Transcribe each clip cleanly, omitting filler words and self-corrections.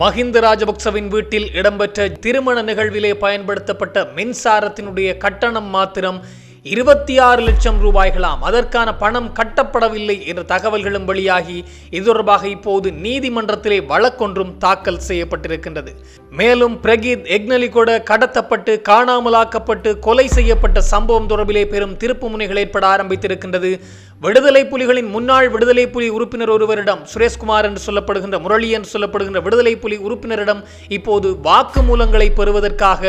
மஹிந்த ராஜபக்சவின் வீட்டில் இடம்பெற்ற திருமண நிகழ்விலே பயன்படுத்தப்பட்ட மின்சாரத்தினுடைய கட்டணம் மாத்திரம் 26 லட்சம் ரூபாய்களாம். அதற்கான பணம் கட்டப்படவில்லை என்ற தகவல்களும் வெளியாகி இது தொடர்பாக இப்போது நீதிமன்றத்திலே வழக்கொன்றும் தாக்கல் செய்யப்பட்டிருக்கின்றது. மேலும் பிரகீத் எக்னலிகொட கடத்தப்பட்டு காணாமலாக்கப்பட்டு கொலை செய்யப்பட்ட சம்பவம் தொடர்பிலே பெரும் திருப்பு முனைகள் ஏற்பட ஆரம்பித்திருக்கின்றது. விடுதலை புலிகளின் முன்னாள் விடுதலை புலி உறுப்பினர் ஒருவரிடம், சுரேஷ்குமார் என்று சொல்லப்படுகின்ற, முரளி என்று சொல்லப்படுகின்ற விடுதலை புலி உறுப்பினரிடம் இப்போது வாக்குமூலங்களை பெறுவதற்காக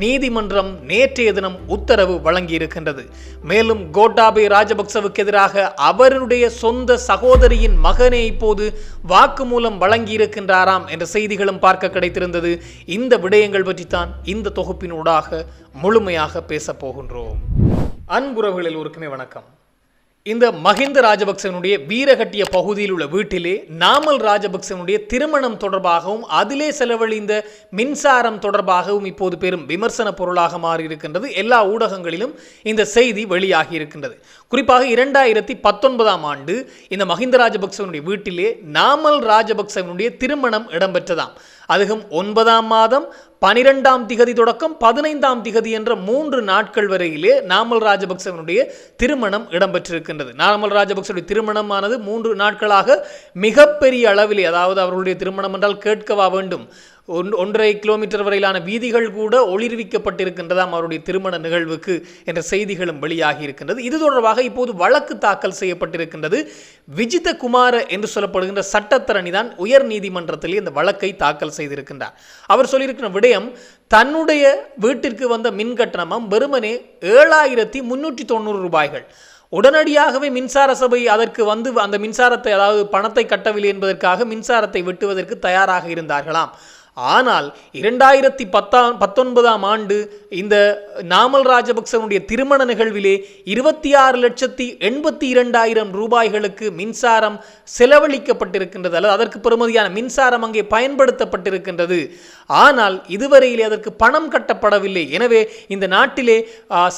நீதிமன்றம் நேற்றைய தினம் உத்தரவு வழங்கியிருக்கின்றது. மேலும் கோட்டாபய ராஜபக்சவுக்கு எதிராக அவருடைய சொந்த சகோதரியின் மகனே இப்போது வாக்குமூலம் வழங்கியிருக்கின்றாராம் என்ற செய்திகளும் பார்க்க கிடைத்திருந்தது. இந்த விடயங்கள் பற்றித்தான் இந்த தொகுப்பினூடாக முழுமையாக பேசப் போகின்றோம். அன்புறவுகள் எல்லோருக்குமே வணக்கம். இந்த மஹிந்த ராஜபக்சனுடைய வீரகட்டிய பகுதியில் உள்ள வீட்டிலே நாமல் ராஜபக்சனுடைய திருமணம் தொடர்பாகவும் அதிலே செலவழிந்த மின்சாரம் தொடர்பாகவும் இப்போது பெரும் விமர்சன பொருளாக மாறியிருக்கின்றது. எல்லா ஊடகங்களிலும் இந்த செய்தி வெளியாகி இருக்கின்றது. குறிப்பாக 2019ஆம் ஆண்டு இந்த மஹிந்த ராஜபக்சனுடைய வீட்டிலே நாமல் ராஜபக்சனுடைய திருமணம் இடம்பெற்றதாம். அதுவும் 9ஆம் மாதம் 12ஆம் திகதி தொடக்கம் 15ஆம் திகதி என்ற 3 நாட்கள் வரையிலே நாமல் ராஜபக்சவனுடைய திருமணம் இடம்பெற்றிருக்கின்றது. நாமல் ராஜபக்சவுடைய திருமணமானது 3 நாட்களாக மிகப்பெரிய அளவிலே, அதாவது அவர்களுடைய திருமணம் என்றால் கேட்கவா வேண்டும், 1.5 கிலோமீட்டர் வரையிலான வீதிகள் கூட ஒளிர்விக்கப்பட்டிருக்கின்றதாம் அவருடைய திருமண நிகழ்வுக்கு என்ற செய்திகளும் வெளியாகி இருக்கின்றது. இது தொடர்பாக இப்போது வழக்கு தாக்கல் செய்யப்பட்டிருக்கின்றது. விஜித குமார என்று சொல்லப்படுகின்ற சட்டத்தரணி தான் உயர் நீதிமன்றத்தில் இந்த வழக்கை தாக்கல் செய்திருக்கின்றார். அவர் சொல்லியிருக்கிற விடயம், தன்னுடைய வீட்டிற்கு வந்த மின் கட்டணம் வெறுமனே 7390 ரூபாய்கள். உடனடியாகவே மின்சார சபை அதற்கு வந்து அந்த மின்சாரத்தை, அதாவது பணத்தை கட்டவில்லை என்பதற்காக மின்சாரத்தை வெட்டுவதற்கு தயாராக இருந்தார்களாம். ஆனால் 2019ஆம் ஆண்டு இந்த நாமல் ராஜபக்சனுடைய திருமண நிகழ்விலே 26,82,000 ரூபாய்களுக்கு மின்சாரம் செலவழிக்கப்பட்டிருக்கின்றது, அல்லது அதற்கு பெறுமதியான மின்சாரம் அங்கே பயன்படுத்தப்பட்டிருக்கின்றது. ஆனால் இதுவரையிலே அதற்கு பணம் கட்டப்படவில்லை. எனவே இந்த நாட்டிலே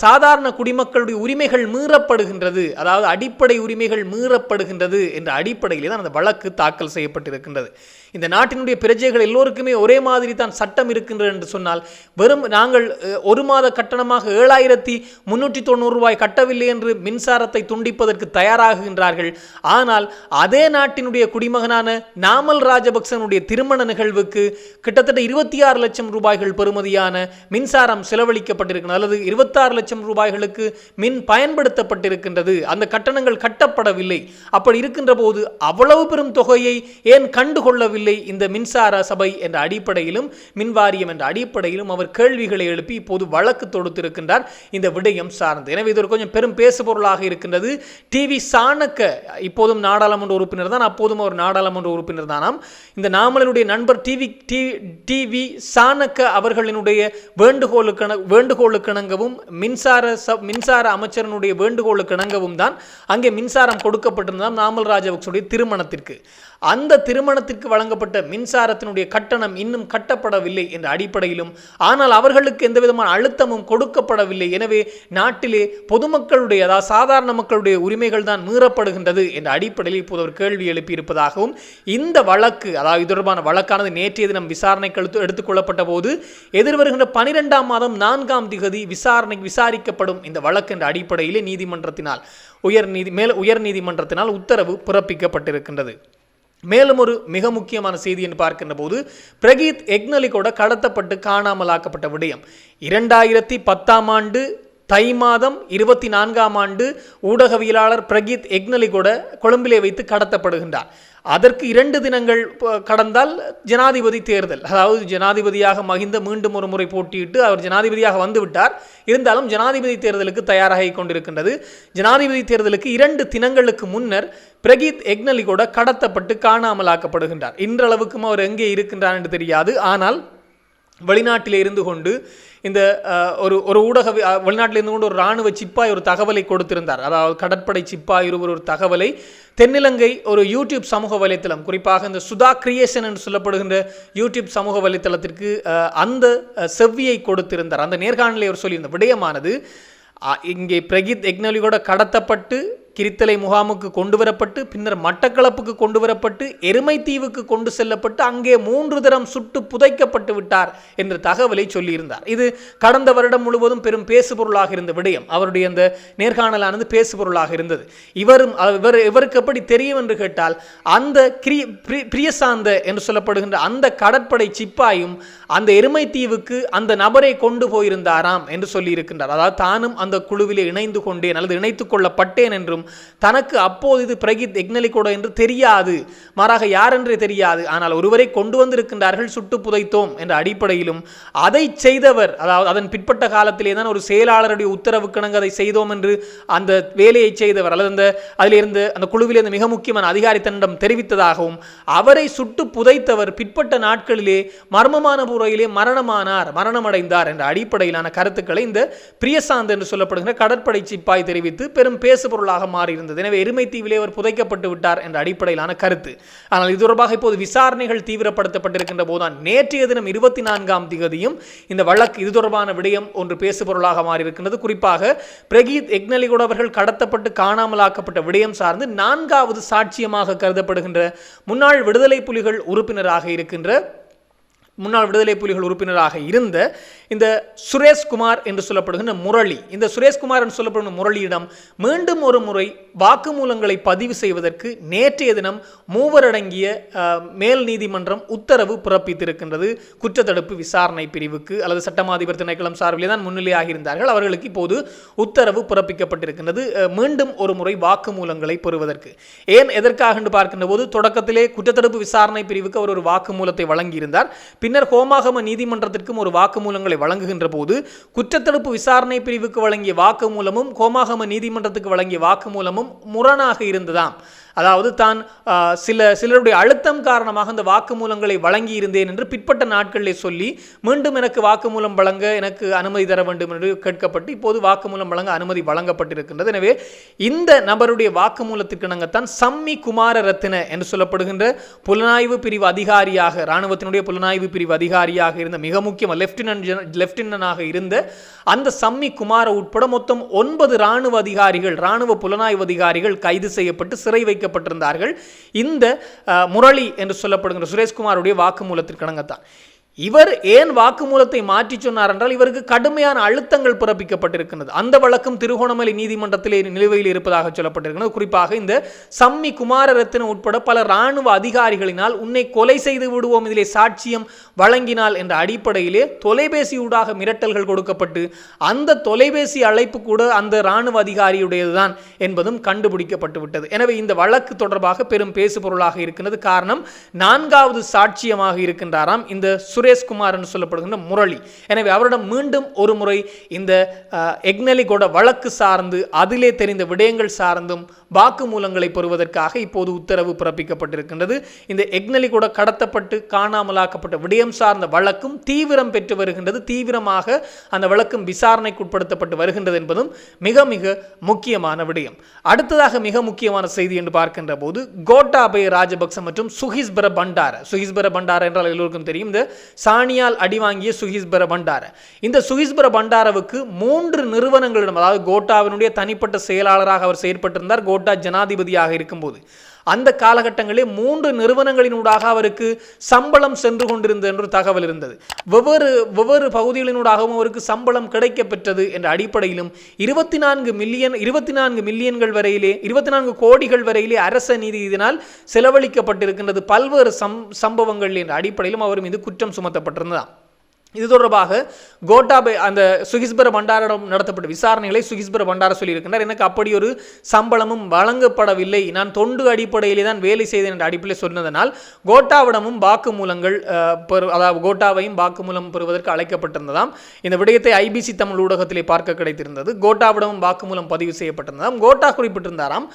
சாதாரண குடிமக்களுடைய உரிமைகள் மீறப்படுகின்றது, அதாவது அடிப்படை உரிமைகள் மீறப்படுகின்றது என்ற அடிப்படையிலே தான் அந்த வழக்கு தாக்கல் செய்யப்பட்டிருக்கின்றது. இந்த நாட்டினுடைய பிரஜைகள் எல்லோருக்குமே ஒரே மாதிரி தான் சட்டம் இருக்கின்றது என்று சொன்னால், வெறும் நாங்கள் 1 மாத கட்டணமாக 7390 ரூபாய் கட்டவில்லை என்று மின்சாரத்தை துண்டிப்பதற்கு தயாராகுகின்றார்கள். ஆனால் அதே நாட்டினுடைய குடிமகனான நாமல் ராஜபக்சனுடைய திருமண நிகழ்வுக்கு கிட்டத்தட்ட 26 லட்சம் ரூபாய்கள் பெறுமதியான மின்சாரம் செலவழிக்கப்பட்டிருக்கிறது, அல்லது 26 லட்சம் ரூபாய்களுக்கு மின் பயன்படுத்தப்பட்டிருக்கின்றது. அந்த கட்டணங்கள் கட்டப்படவில்லை. அப்படி இருக்கின்ற போது அவ்வளவு பெரும் தொகையை ஏன் கண்டுகொள்ளவில்லை இந்த மின்சார சபை என்ற அடிப்படையிலும் மின்வாரியம் என்ற அடிப்படையிலும் அவர் கேள்விகளை எழுப்பி இப்போது வழக்கு தொடுத்திருக்கின்றார் இந்த விடயம் சார்ந்து. எனவே இது ஒரு கொஞ்சம் பெரும் பேசுபொருளாக இருக்கின்றது. டிவி சாணக்க இப்போதும் நாடாளுமன்ற உறுப்பினர் தான், அப்போதும் ஒரு நாடாளுமன்ற உறுப்பினர் தானாம். இந்த நாமலுடைய நண்பர் டிவி சாணக்க அவர்களினுடைய வேண்டுகோளுக்கிணங்கவும் மின்சார அமைச்சரனுடைய வேண்டுகோளுக்கிணங்கவும் தான் அங்கே மின்சாரம் கொடுக்கப்பட்டிருந்தால் நாமல் ராஜபக்சவுடைய திருமணத்திற்கு. அந்த திருமணத்திற்கு வழங்கப்பட்ட மின்சாரத்தினுடைய கட்டணம் இன்னும் கட்டப்படவில்லை என்ற அடிப்படையிலும், ஆனால் அவர்களுக்கு எந்த விதமான அழுத்தமும் கொடுக்கப்படவில்லை. எனவே நாட்டிலே பொதுமக்களுடைய, அதாவது சாதாரண மக்களுடைய உரிமைகள் தான் மீறப்படுகின்றது என்ற அடிப்படையில் இப்போது ஒரு கேள்வி எழுப்பியிருப்பதாகவும், இந்த வழக்கு, அதாவது இது தொடர்பான வழக்கானது நேற்றைய தினம் விசாரணைக்கு எடுத்துக்கொள்ளப்பட்ட போது எதிர்வருகின்ற 12ஆம் மாதம் 4ஆம் திகதி விசாரிக்கப்படும் இந்த வழக்கு என்ற அடிப்படையிலே நீதிமன்றத்தினால் உயர் நீதிமன்றத்தினால் உத்தரவு பிறப்பிக்கப்பட்டிருக்கின்றது. மேலும் ஒரு மிக முக்கியமான செய்தி என்று பார்க்கின்ற போது, பிரகீத் எக்னலிகொட கடத்தப்பட்டு காணாமலாக்கப்பட்ட விடயம் 2010ஆம் ஆண்டு தை மாதம் 24ஆம் ஆண்டு ஊடகவியலாளர் பிரகீத் எக்னலிகொட கொழும்பிலே வைத்து கடத்தப்படுகின்றார். அதற்கு 2 தினங்கள் கடந்தால் ஜனாதிபதி தேர்தல், அதாவது ஜனாதிபதியாக மஹிந்த மீண்டும் ஒரு முறை போட்டியிட்டு அவர் ஜனாதிபதியாக வந்துவிட்டார். இருந்தாலும் ஜனாதிபதி தேர்தலுக்கு தயாராகி கொண்டிருக்கின்றது. ஜனாதிபதி தேர்தலுக்கு 2 தினங்களுக்கு முன்னர் பிரகீத் எக்னலிகொட கடத்தப்பட்டு காணாமலாக்கப்படுகின்றார். இன்றளவுக்கும் அவர் எங்கே இருக்கின்றார் என்று தெரியாது. ஆனால் வெளிநாட்டில் இருந்து கொண்டு இந்த ஒரு வெளிநாட்டில் இருந்து கொண்டு ஒரு இராணுவ சிப்பாய் ஒரு தகவலை கொடுத்திருந்தார். அதாவது கடற்படை சிப்பாய் ஒரு தகவலை தென்னிலங்கை ஒரு யூடியூப் சமூக வலைத்தளம், குறிப்பாக இந்த சுதா கிரியேஷன் என்று சொல்லப்படுகின்ற யூடியூப் சமூக வலைத்தளத்திற்கு அந்த செவ்வியை கொடுத்திருந்தார். அந்த நேர்காணலை அவர் சொல்லியிருந்த விடயமானது, இங்கே பிரகீத் எக்னலிகொட கடத்தப்பட்டு கிரித்தலை முகாமுக்கு கொண்டு வரப்பட்டு பின்னர் மட்டக்களப்புக்கு கொண்டு வரப்பட்டு எருமைத்தீவுக்கு கொண்டு செல்லப்பட்டு அங்கே 3 தரம் சுட்டு புதைக்கப்பட்டு விட்டார் என்ற தகவலை சொல்லியிருந்தார். இது கடந்த வருடம் முழுவதும் பெரும் பேசுபொருளாக இருந்த விடயம். அவருடைய அந்த நேர்காணலானது பேசுபொருளாக இருந்தது. இவருக்கு எப்படி தெரியும் என்று கேட்டால் அந்த பிரியசாந்த என்று சொல்லப்படுகின்ற அந்த கடற்படை சிப்பாயும் அந்த எருமைத்தீவுக்கு அந்த நபரை கொண்டு போயிருந்தாராம் என்று சொல்லி இருக்கின்றார். அதாவது தானும் அந்த குழுவிலே இணைந்து கொண்டேன் அல்லது இணைத்துக் கொள்ளப்பட்டேன் என்றும் தனக்கு அப்போது இது பிரகீத் எக்னலிகொட என்று தெரியாது, மாறாக யார் என்றே தெரியாது, ஆனால் ஒருவரை கொண்டு வந்திருக்கின்றார்கள், சுட்டு புதைத்தோம் என்ற அடிப்படையிலும் அதை செய்தவர், அதாவது அதன் பிற்பட்ட காலத்திலே தான் ஒரு செயலாளருடைய உத்தரவுக்கிணங்க அதை செய்தோம் என்று அந்த வேலையை செய்தவர் அல்லது அதிலிருந்து அந்த குழுவில் மிக முக்கியமான அதிகாரி தன்னிடம் தெரிவித்ததாகவும் அவரை சுட்டு புதைத்தவர் பிற்பட்ட நாட்களிலே மர்மமான முறையிலே மரணமடைந்தார் என்ற அடிப்படையிலான கருத்துக்களை இந்த பிரியசாந்த் என்று சொல்லப்படுகிற கடற்படை சிப்பாய் தெரிவித்து பெரும் பேசுபொருளாக மாறியிருந்தது. எனவே எருமைத்தீவிலே அவர் புதைக்கப்பட்டு விட்டார் என்ற அடிப்படையிலான கருத்து. ஆனால் இது தொடர்பாக இப்போது விசாரணைகள் தீவிரப்படுத்தப்பட்டிருக்கின்ற போதுதான் நேற்றைய தினம் 24ஆம் தேதியும் இந்த வழக்கு இது தொடர்பான விடயம் ஒன்று பேசுபொருளாக மாறியிருக்கின்றது. குறிப்பாக பிரகீத் எக்னலிகொட அவர்கள் கடத்தப்பட்டு காணாமலாக்கப்பட்ட விடயம் சார்ந்து 4வது சாட்சியமாக கருதப்படுகின்ற முன்னாள் விடுதலை புலிகள் உறுப்பினராக இருந்த இந்த சுரேஷ்குமார் என்று சொல்லப்படுகின்ற முரளி, இந்த சுரேஷ்குமார் என்று சொல்லப்படுகிற முரளியிடம் மீண்டும் ஒரு முறை வாக்குமூலங்களை பதிவு செய்வதற்கு நேற்றைய தினம் 3 அடங்கிய மேல் நீதிமன்றம் உத்தரவு பிறப்பித்திருக்கின்றது. குற்றத்தடுப்பு விசாரணை பிரிவுக்கு அல்லது சட்டமாதிபர் திணைக்களம் சார்பிலே தான் முன்னிலையாக இருந்தார்கள். அவர்களுக்கு இப்போது உத்தரவு பிறப்பிக்கப்பட்டிருக்கின்றது மீண்டும் ஒரு முறை வாக்குமூலங்களை பெறுவதற்கு. ஏன் எதற்காக என்று பார்க்கின்ற போது தொடக்கத்திலே குற்றத்தடுப்பு விசாரணை பிரிவுக்கு அவர் ஒரு வாக்குமூலத்தை வழங்கியிருந்தார். பின்னர் ஹோமாகம நீதிமன்றத்திற்கும் ஒரு வாக்குமூலங்களை வழங்குகின்ற போது குற்றத்தடுப்பு விசாரணை பிரிவுக்கு வழங்கிய வாக்குமூலமும் ஹோமாகம நீதிமன்றத்துக்கு வழங்கிய வாக்குமூலமும் முரணாக இருந்ததாம். அதாவது தான் சிலருடைய அழுத்தம் காரணமாக அந்த வாக்குமூலங்களை வழங்கி இருந்தேன் என்று பிற்பட்ட நாட்களிலே சொல்லி மீண்டும் எனக்கு வாக்குமூலம் வழங்க எனக்கு அனுமதி தர வேண்டும் என்று கேட்கப்பட்டு இப்போது வாக்குமூலம் வழங்க அனுமதி வழங்கப்பட்டிருக்கின்றது. எனவே இந்த நபருடைய வாக்குமூலத்திற்கிணங்கத்தான் சம்மி குமாரரத்ன என்று சொல்லப்படுகின்ற புலனாய்வு பிரிவு அதிகாரியாக, இராணுவத்தினுடைய புலனாய்வு பிரிவு அதிகாரியாக இருந்த மிக முக்கியமாக லெப்டினன்டாக இருந்த அந்த சம்மி குமார உட்பட மொத்தம் 9 இராணுவ புலனாய்வு அதிகாரிகள் கைது செய்யப்பட்டு சிறை வைக்கப்பட்டிருந்தார்கள். இந்த முரளி என்று சொல்லப்படுகிற சுரேஷ்குமாருடைய வாக்குமூலத்திற்கிணங்கத்தான். இவர் ஏன் வாக்குமூலத்தை மாற்றி சொன்னார் என்றால் இவருக்கு கடுமையான அழுத்தங்கள் பிறப்பிக்கப்பட்டிருக்கிறது. அந்த வழக்கம் திருகோணமலை நீதிமன்றத்திலே நிலுவையில் இருப்பதாக சொல்லப்பட்டிருக்கிறது. குறிப்பாக இந்த சம்மி குமாரரத்ன உட்பட பல இராணுவ அதிகாரிகளினால் உன்னை கொலை செய்து விடுவோம், இதிலே சாட்சியம் வழங்கினால் என்ற அடிப்படையிலே தொலைபேசியூடாக மிரட்டல்கள் கொடுக்கப்பட்டு அந்த தொலைபேசி அழைப்பு கூட அந்த இராணுவ அதிகாரியுடையதுதான் என்பதும் கண்டுபிடிக்கப்பட்டு விட்டது. எனவே இந்த வழக்கு தொடர்பாக பெரும் பேசுபொருளாக இருக்கிறது. காரணம் 4வது சாட்சியமாக இருக்கின்றாராம் இந்த சுரேஷ்குமார் என்று சொல்லப்படுகின்ற முரளி. எனவே அவரிடம் மீண்டும் ஒரு முறை இந்த எக்னலிகொட வழக்கு சார்ந்து அதிலே தெரிந்த விடயங்கள் சார்ந்தும் வாக்குமூலங்களை பெறுவதற்காக இப்போது உத்தரவு பிறப்பிக்கப்பட்டிருக்கின்றது. இந்த எக்னலிகொட கடத்தப்பட்டு காணாமலாக்கப்பட்ட விடயம் சார்ந்த வழக்கும் தீவிரம் பெற்று வருகின்றது. தீவிரமாக அந்த வழக்கும் விசாரணைக்கு உட்படுத்தப்பட்டு வருகின்றது என்பதும் மிக மிக முக்கியமான விடயம். அடுத்ததாக மிக முக்கியமான செய்தி என்று பார்க்கின்ற போது கோட்டாபய ராஜபக்ச மற்றும் சுஹிஸ்பர பண்டார என்றால் எல்லோருக்கும் தெரியும். இந்த சாணியால் அடிவாங்கிய சுஹிஸ்பர பண்டார, இந்த சுஹிஸ்பர பண்டாரவுக்கு 3 நிறுவனங்களிடம், அதாவது கோட்டாவினுடைய தனிப்பட்ட செயலாளராக அவர் செயற்பட்டிருந்தார் கோட்டா ஜனாதிபதியாக இருக்கும்போது. அந்த காலகட்டங்களிலே 3 நிறுவனங்களினூடாக அவருக்கு சம்பளம் சென்று கொண்டிருந்தது என்று தகவல் இருந்தது. வெவ்வேறு பகுதிகளினூடாகவும் அவருக்கு சம்பளம் கிடைக்க பெற்றது என்ற அடிப்படையிலும் 24 மில்லியன்கள் வரையிலே 24 கோடிகள் வரையிலே அரச நிதி இதனால் செலவழிக்கப்பட்டிருக்கின்றது பல்வேறு சம்பவங்கள் என்ற அடிப்படையிலும் அவர் மீது குற்றம் சுமத்தப்பட்டிருந்ததாம். இது தொடர்பாக கோட்டாபய அந்த சுஹிஸ்பர பண்டாரிடம் நடத்தப்பட்ட விசாரணைகளை சுஹிஸ்பர பண்டார சொல்லியிருக்கின்றார். எனக்கு அப்படி ஒரு சம்பளமும் வழங்கப்படவில்லை, நான் தொண்டு அடிப்படையிலே தான் வேலை செய்தேன் என்ற அடிப்படையில் சொன்னதனால் கோட்டாவிடமும் வாக்குமூலங்கள் அதாவது கோட்டாவையும் வாக்குமூலம் பெறுவதற்கு அழைக்கப்பட்டிருந்ததாம். இந்த விடயத்தை ஐபிசி தமிழ் ஊடகத்திலே பார்க்க கிடைத்திருந்தது. கோட்டாவிடமும் வாக்குமூலம் பதிவு செய்யப்பட்டிருந்ததாம். கோட்டா குறிப்பிட்டிருந்தாராம்,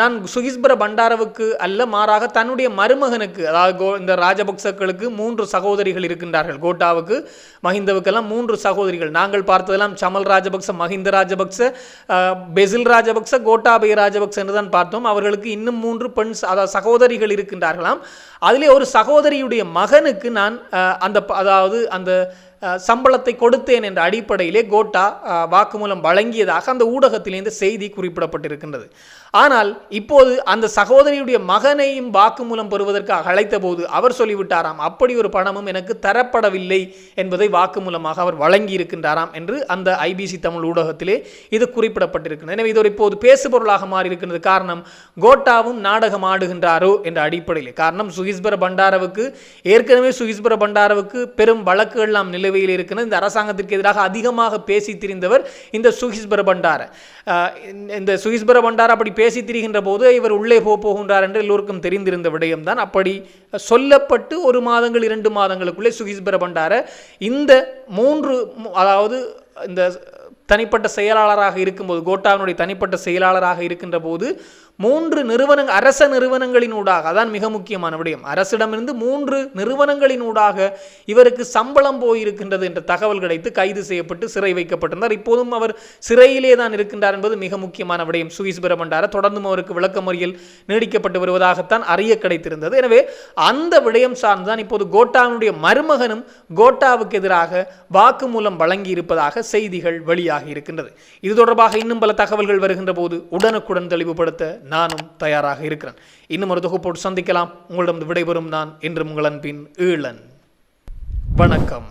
நான் சுஹிஸ்பர பண்டாரவுக்கு அல்ல, மாறாக தன்னுடைய மருமகனுக்கு, அதாவது இந்த ராஜபக்சக்களுக்கு 3 சகோதரிகள் இருக்கின்றார்கள். கோட்டாவுக்கு மஹிந்தவுக்கெல்லாம் 3 சகோதரிகள். நாங்கள் பார்த்ததெல்லாம் சமல் ராஜபக்ச, மஹிந்த ராஜபக்ச, பெசில் ராஜபக்ச, கோட்டாபய ராஜபக்ச என்றுதான் பார்த்தோம். அவர்களுக்கு இன்னும் 3 பெண் அதாவது சகோதரிகள் இருக்கின்றார்களாம். அதிலே ஒரு சகோதரியுடைய மகனுக்கு நான் அந்த சம்பளத்தை கொடுத்தேன் என்ற அடிப்படையிலே கோட்டா வாக்குமூலம் வழங்கியதாக அந்த ஊடகத்திலேருந்து செய்தி குறிப்பிடப்பட்டிருக்கின்றது. ஆனால் இப்போது அந்த சகோதரியுடைய மகனையும் வாக்குமூலம் பெறுவதற்காக அழைத்த போது அவர் சொல்லிவிட்டாராம், அப்படி ஒரு பணமும் எனக்கு தரப்படவில்லை என்பதை வாக்குமூலமாக அவர் வழங்கி இருக்கின்றாராம் என்று அந்த ஐபிசி தமிழ் ஊடகத்திலே இது குறிப்பிடப்பட்டிருக்கிறது. எனவே இது ஒரு இப்போது பேசுபொருளாக மாறி இருக்கின்றது. காரணம், கோட்டாவும் நாடகம் ஆடுகின்றாரோ என்ற அடிப்படையிலே. காரணம், சுகிஸ்பர பண்டாரவுக்கு ஏற்கனவே பெரும் வழக்குகள் எல்லாம் நிலுவையில் இருக்கிறது. இந்த அரசாங்கத்திற்கு எதிராக அதிகமாக பேசி திரிந்தவர் இந்த சுகிஸ்பர பண்டார. இந்த சுகிஸ்பர பண்டார அப்படி பேசி திரிகின்ற போது இவர் உள்ளே போகின்றார் என்று எல்லோருக்கும் தெரிந்திருந்த விடயம்தான். அப்படி சொல்லப்பட்டு 1 மாதங்கள் 2 மாதங்களுக்குள்ளே சுகிஸ்பர பண்டார இந்த 3 இந்த தனிப்பட்ட செயலாளராக இருக்கும்போது, கோட்டாவினுடைய தனிப்பட்ட செயலாளராக இருக்கின்ற போது 3 அரச நிறுவனங்களினூடாக, அதான் மிக முக்கியமான விடயம், அரசிடமிருந்து 3 நிறுவனங்களினூடாக இவருக்கு சம்பளம் போயிருக்கின்றது என்ற தகவல் கிடைத்து கைது செய்யப்பட்டு சிறை வைக்கப்பட்டிருந்தார். இப்போதும் அவர் சிறையிலே தான் இருக்கின்றார் என்பது மிக முக்கியமான விடயம். சுகிஸ்பர பண்டார தொடர்ந்தும் அவருக்கு விளக்கமறியல் நீடிக்கப்பட்டு வருவதாகத்தான் அறிய கிடைத்திருந்தது. எனவே அந்த விடயம் சார்ந்துதான் இப்போது கோட்டாவினுடைய மருமகனும் கோட்டாவுக்கு எதிராக வாக்குமூலம் வழங்கி இருப்பதாக செய்திகள் வெளியாகி இருக்கின்றது. இது தொடர்பாக இன்னும் பல தகவல்கள் வருகின்ற போது உடனுக்குடன் தெளிவுபடுத்த நானும் தயாராக இருக்கிறேன். இன்னும் ஒரு தொகுப்போடு சந்திக்கலாம். உங்களிடம் விடைபெறும் நான் என்றும் உங்கள் அன்பின் ஈழன். வணக்கம்.